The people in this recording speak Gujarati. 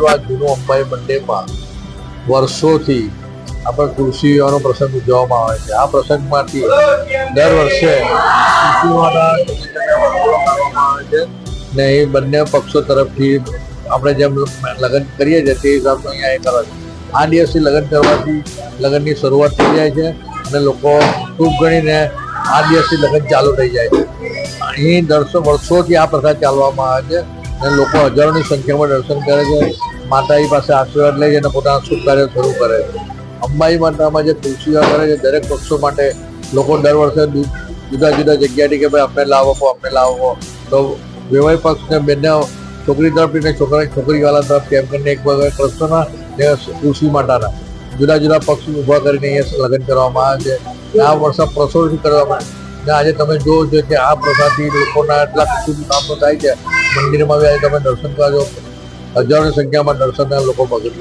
આવેલું આ જૂનું અંબાઈ મંદિરમાં વર્ષોથી આપણે તુલસી વિવાહનો પ્રસંગ ઉજવવામાં આવે છે. આ પ્રસંગમાંથી દર વર્ષે તુલસી વિવાહના કરવામાં આવે છે ને એ બંને પક્ષો તરફથી આપણે જેમ લગ્ન કરીએ છીએ તે હિસાબનું અહીંયા એ કરે છે. આ દિવસથી લગ્ન કરવાથી લગ્નની શરૂઆત થઈ જાય છે અને લોકો ખૂબ ગણીને આ દિવસથી લગ્ન ચાલુ થઈ જાય છે. અહીં વર્ષોથી આ પ્રથા ચાલવામાં આવે છે અને લોકો હજારોની સંખ્યામાં દર્શન કરે છે, માતાજી પાસે આશીર્વાદ લે છે અને પોતાના શુભ કાર્ય શરૂ કરે છે. અંબાઈ માતામાં જે તુલસી વિવાહ કરે છે દરેક પક્ષો માટે લોકો દર વર્ષે જુદા જુદા જગ્યાએથી કે ભાઈ અમને લાવો તો વિવાહ પક્ષને બંને છોકરી તરફથી ને છોકરીવાળા તરફથી એમ કરીને એક કૃષ્ણના ને તુલસી માતાના જુદા જુદા પક્ષ ઊભા કરીને અહીંયા લગ્ન કરવામાં આવે છે. આ વર્ષ પ્રસોથી કરવામાં ને આજે તમે જોવો છો કે આ પ્રથાથી લોકોના એટલા શુભ કામો થાય છે. મંદિરમાં બી આજે તમે દર્શન કરજો, હજારોની સંખ્યામાં દર્શન લોકો ભગત